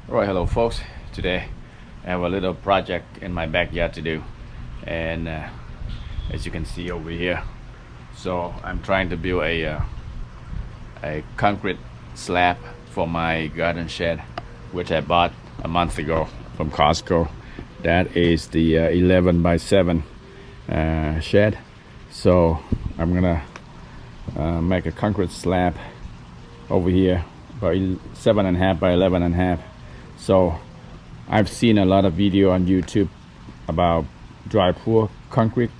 Alright, hello folks. Today I have a little project in my backyard to do, and as you can see over here, so I'm trying to build a concrete slab for my garden shed, which I bought a month ago from Costco. That is the 11 by 7 shed. So I'm gonna make a concrete slab over here about 7.5 by 11.5. So I've seen a lot of video on YouTube about dry pour concrete.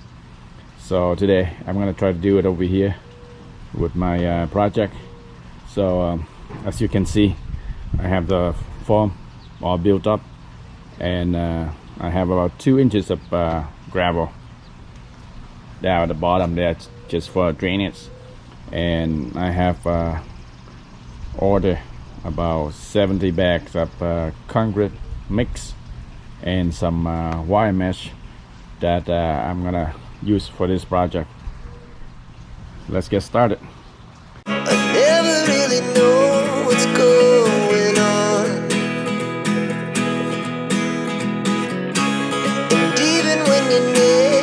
So today I'm gonna try to do it over here with my project. So as you can see, I have the form all built up, and I have about 2 inches of gravel down at the bottom there just for drainage, and I have ordered about 70 bags of concrete mix and some wire mesh that I'm gonna use for this project. Let's get started. I never really know what's going on, and even when you're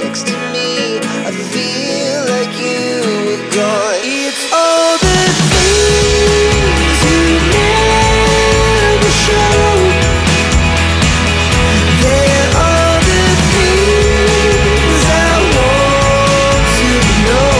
next to me, I feel like you were gone. It's all the things you never show. They're all the things I want to know.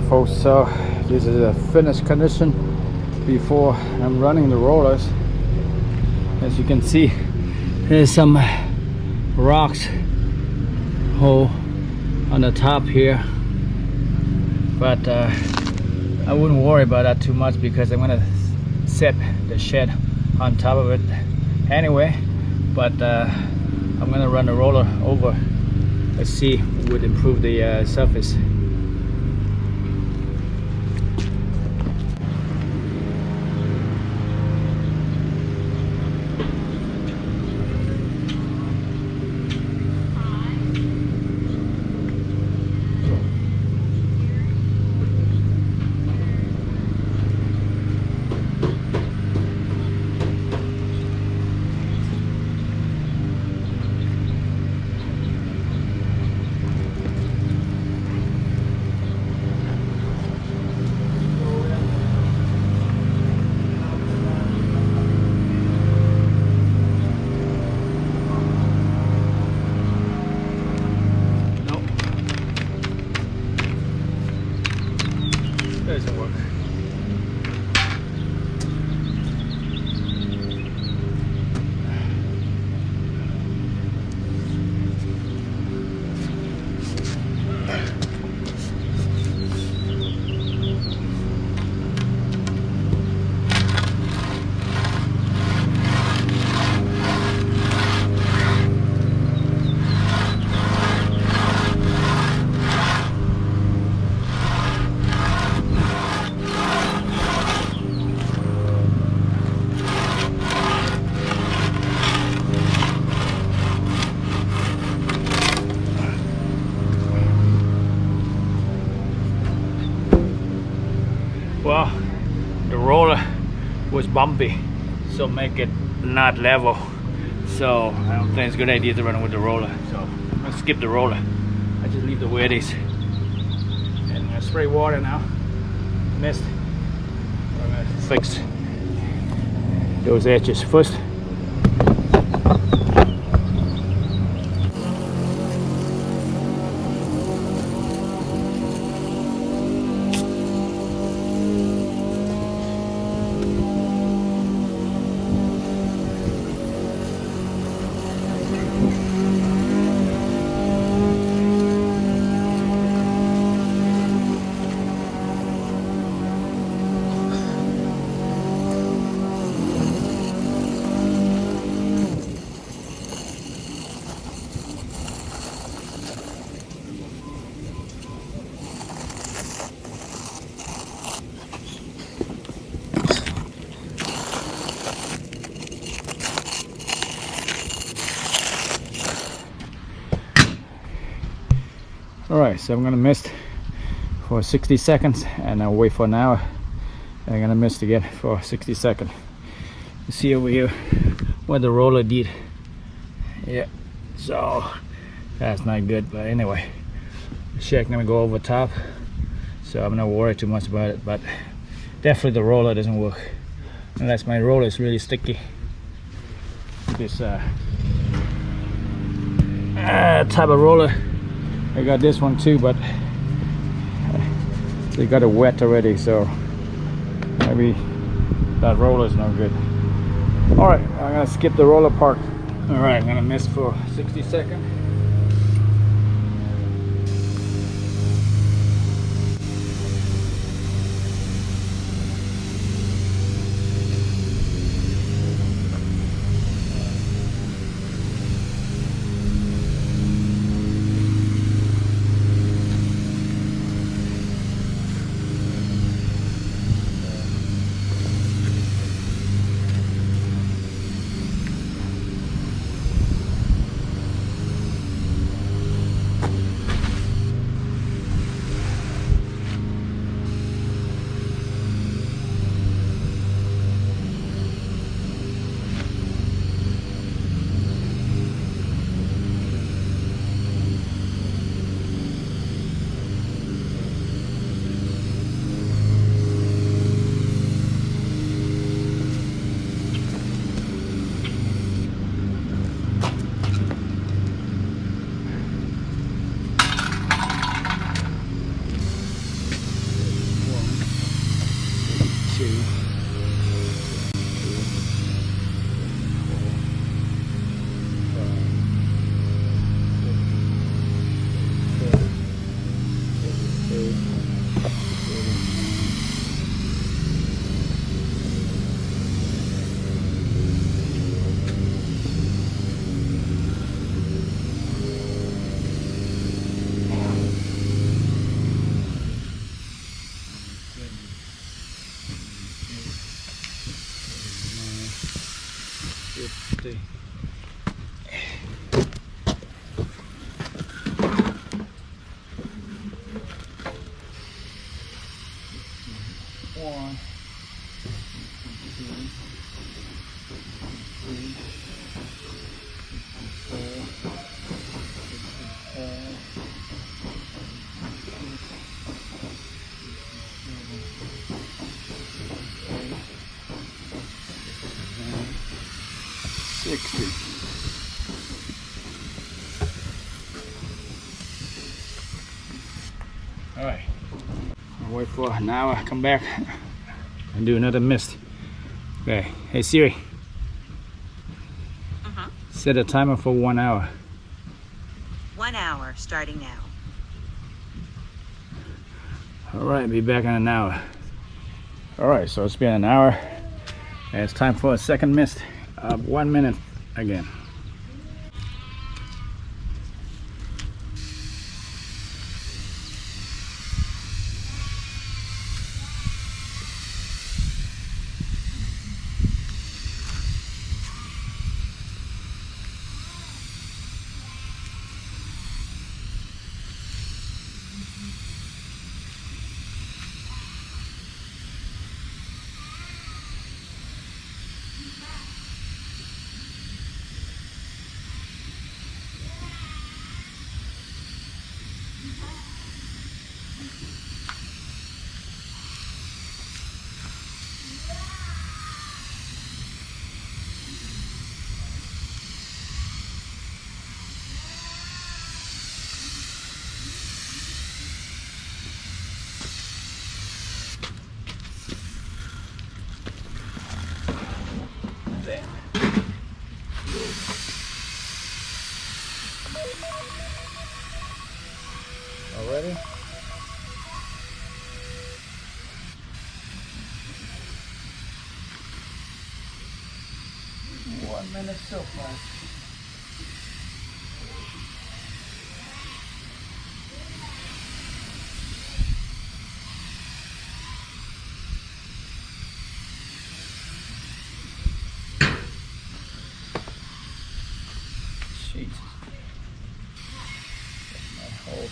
folks, so this is a finished condition before I'm running the rollers. As you can see, there's some rocks hole on the top here, but I wouldn't worry about that too much because I'm gonna set the shed on top of it anyway. But I'm gonna run the roller over. Let's see, would improve the surface. Doesn't work. Well, the roller was bumpy, so make it not level. So I don't think it's a good idea to run with the roller. So I'm gonna skip the roller. I just leave the way it is. And I'm gonna spray water now. Mist. I'm gonna fix those edges first. Alright, so I'm gonna mist for 60 seconds and I'll wait for an hour. I'm gonna mist again for 60 seconds. You see over here what the roller did. Yeah, so that's not good, but anyway, the shed gonna go over top, so I'm not worried too much about it. But definitely the roller doesn't work unless my roller is really sticky. This type of roller, I got this one too, but they got it wet already, so maybe that roller is no good. All right, I'm gonna skip the roller part. All right, I'm gonna mist for 60 seconds. All right, I'll wait for an hour, come back and do another mist. Okay, hey Siri, set a timer for 1 hour. 1 hour starting now. All right, be back in an hour. All right, so it's been an hour and it's time for a second mist. 1 minute again. Already? One minute so far. Jeez. My whole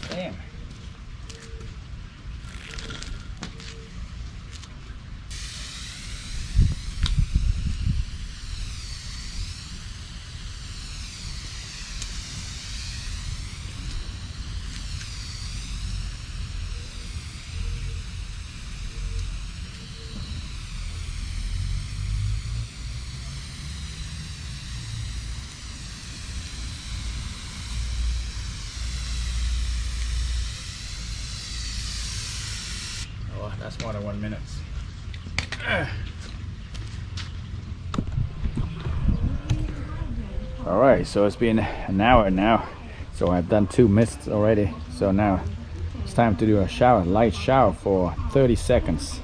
damn. Oh, that's more than 1 minute. All right, so it's been an hour now. So I've done 2 mists already. So now it's time to do a shower, light shower for 30 seconds.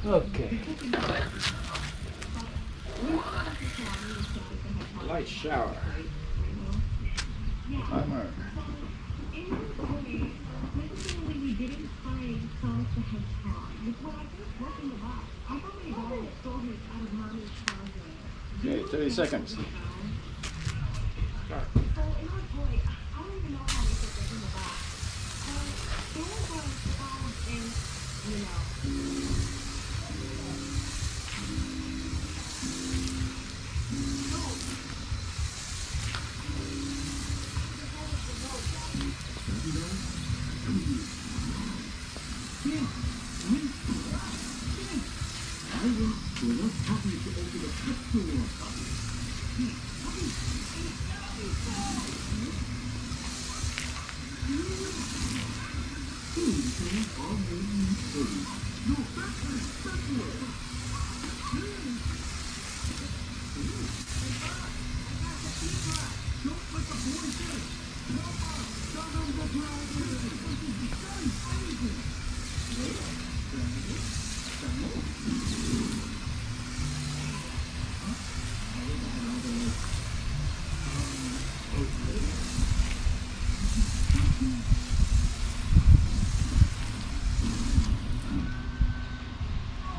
Okay. Light shower. Timer. Okay, 30 seconds. Start.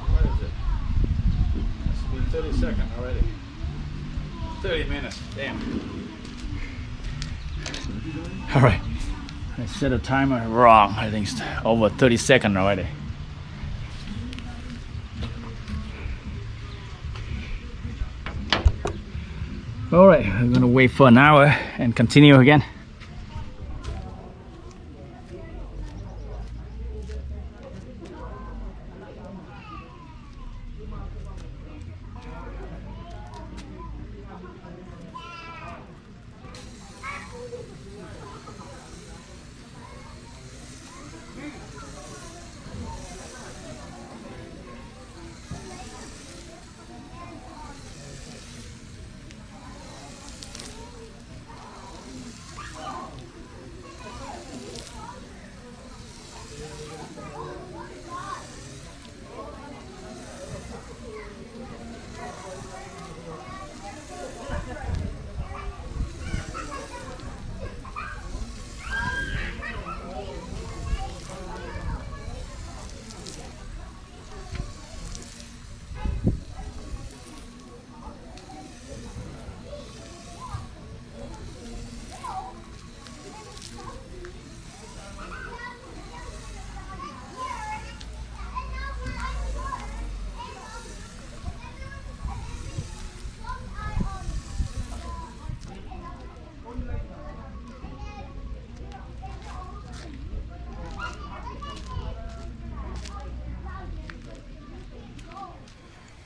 What is it? It's been 30 seconds already. 30 minutes, damn. Alright, I set a timer wrong. I think it's over 30 seconds already. Alright, we're gonna wait for an hour and continue again.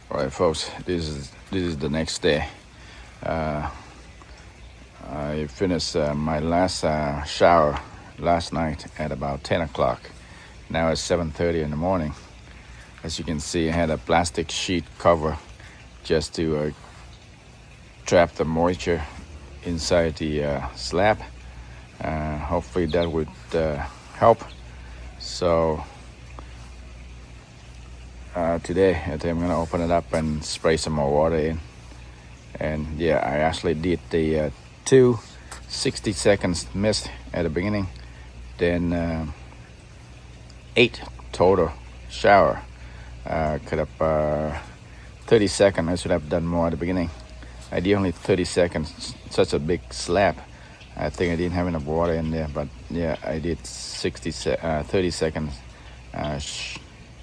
Alright folks, this is the next day. I finished my last shower last night at about 10 o'clock. Now it's 7:30 in the morning. As you can see, I had a plastic sheet cover just to trap the moisture inside the slab. Hopefully that would help. So today I think I'm gonna open it up and spray some more water in. And yeah, I actually did the 2 60 seconds mist at the beginning, then 8 total shower. Could have 30 seconds. I should have done more at the beginning. I did only 30 seconds, such a big slab. I think I didn't have enough water in there, but yeah, I did 30 seconds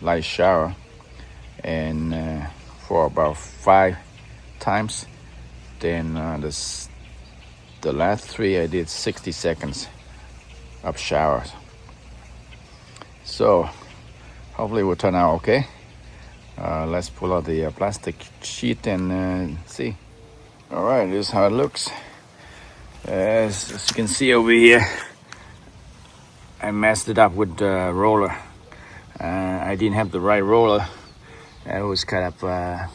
light shower, and for about 5 times. Then the last 3 I did 60 seconds of showers. So hopefully it will turn out okay. Let's pull out the plastic sheet and see. All right, this is how it looks. As you can see over here, I messed it up with the roller. I didn't have the right roller. It was kind of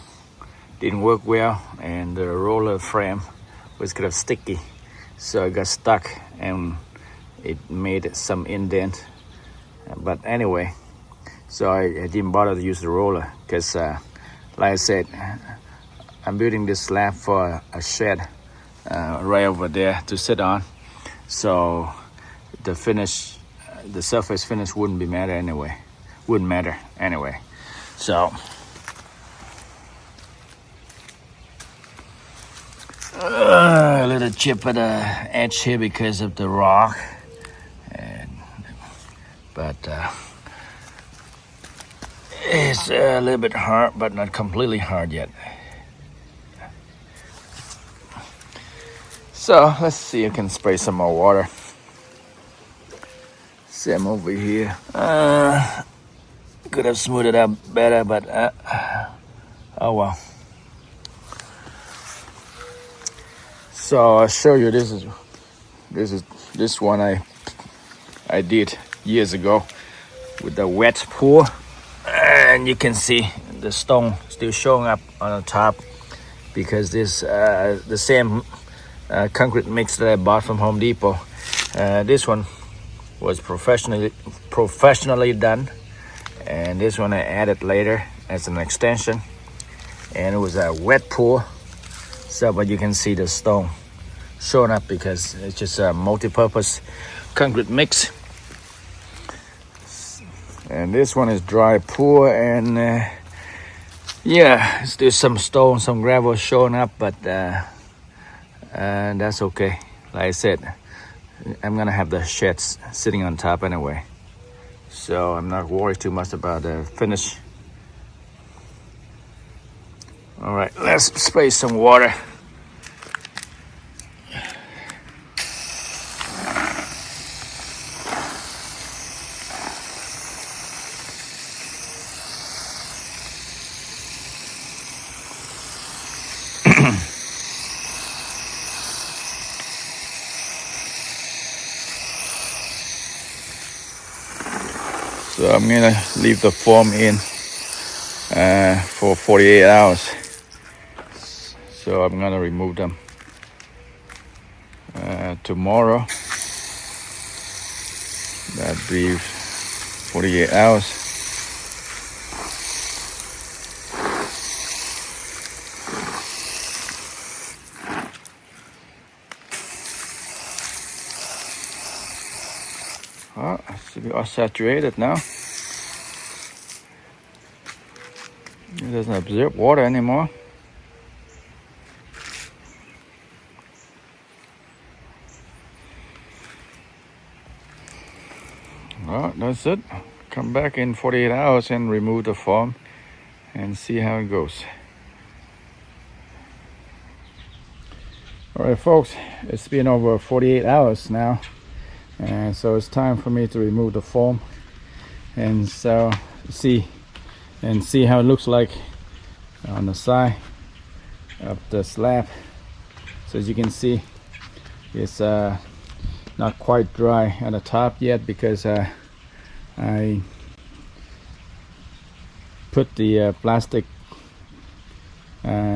didn't work well, and the roller frame was kind of sticky, so it got stuck and it made some indent. But anyway, so I didn't bother to use the roller because, like I said, I'm building this slab for a shed right over there to sit on. So the finish, the surface finish wouldn't matter anyway. So a little chip at the edge here because of the rock, but It's a little bit hard, but not completely hard yet. So let's see, I can spray some more water. Same over here. Could have smoothed it out better, but oh well. So I'll show you, this one I did years ago with the wet pour, and you can see the stone still showing up on the top because this the same concrete mix that I bought from Home Depot. This one was professionally done, and this one I added later as an extension, and it was a wet pour. So, but you can see the stone showing up because it's just a multi-purpose concrete mix. And this one is dry pour, and yeah, there's some stone, some gravel showing up, but that's okay. Like I said, I'm gonna have the sheds sitting on top anyway, so I'm not worried too much about the finish. All right, let's spray some water. So I'm gonna leave the foam in for 48 hours. So I'm gonna remove them tomorrow. That'd be 48 hours. Oh, it should be all saturated now. It doesn't absorb water anymore. Well, that's it. Come back in 48 hours and remove the foam and see how it goes. All right, folks, it's been over 48 hours now, and so it's time for me to remove the foam and so see how it looks like on the side of the slab. So as you can see, it's not quite dry at the top yet because I put the plastic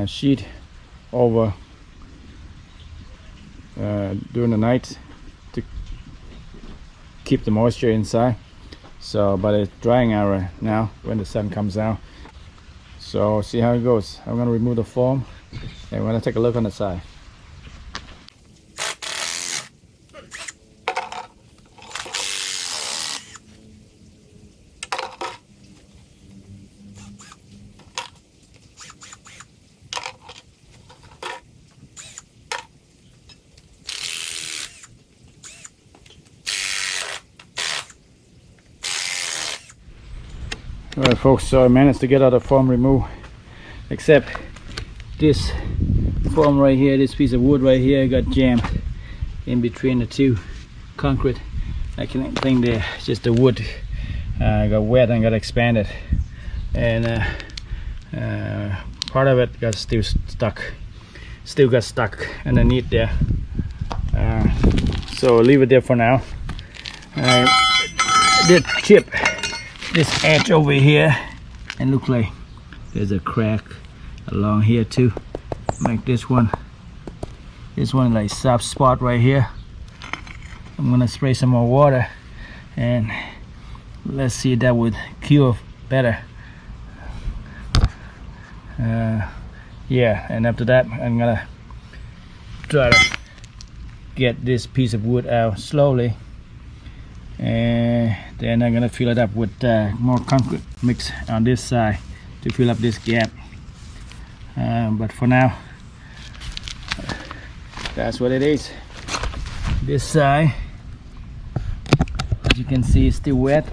sheet over during the night to keep the moisture inside. So, but it's drying out now when the sun comes out. So see how it goes. I'm gonna remove the foam and we're gonna take a look on the side. Alright folks, so I managed to get all the foam removed, except this foam right here, this piece of wood right here got jammed in between the two concrete. I can't think there, just the wood got wet and got expanded, and part of it got still got stuck underneath there. So I'll leave it there for now. I did chip this edge over here and look like there's a crack along here too, like this one like soft spot right here. I'm gonna spray some more water and let's see if that would cure better. Yeah, and after that I'm gonna try to get this piece of wood out slowly, and then I'm gonna fill it up with more concrete mix on this side to fill up this gap. But for now, that's what it is. This side, as you can see, is still wet,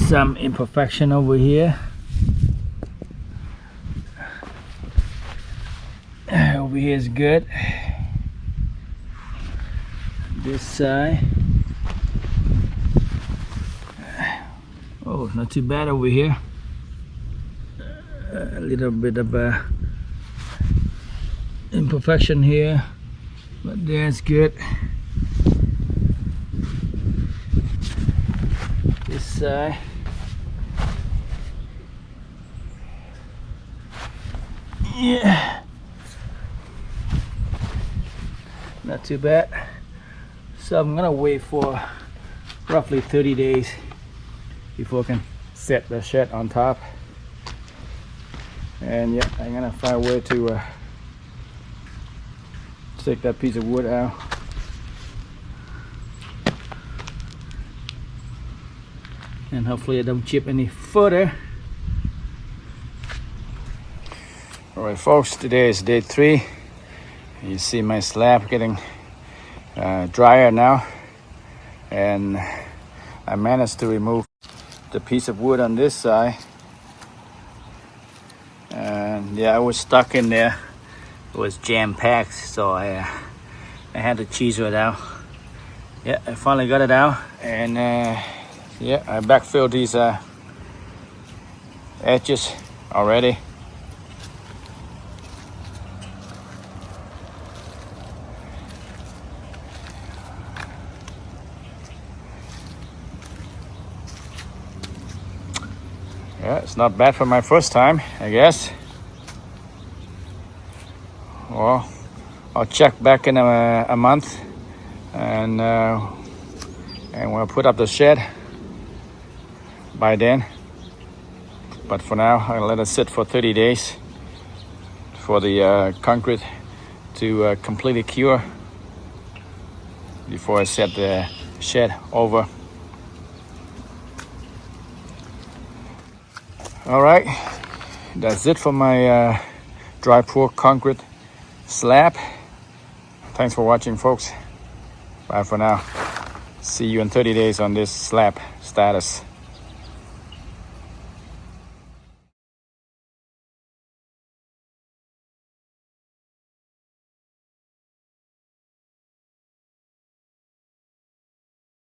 some imperfection over here. Over here is good. This side, oh, not too bad over here. A little bit of imperfection here, but that's good. This side, yeah, not too bad. So I'm gonna wait for roughly 30 days before I can set the shed on top. And yeah, I'm gonna find a way to take that piece of wood out. And hopefully I don't chip any further. Alright folks, today is day 3. You see my slab getting drier now, and I managed to remove the piece of wood on this side, and yeah, I was stuck in there. It was jam-packed, so I had to chisel it out. Yeah, I finally got it out, and yeah, I backfilled these edges already. Yeah, it's not bad for my first time, I guess. Well, I'll check back in a month, and we'll put up the shed by then. But for now, I'll let it sit for 30 days for the concrete to completely cure before I set the shed over. Alright, that's it for my dry pour concrete slab. Thanks for watching, folks. Bye for now. See you in 30 days on this slab status.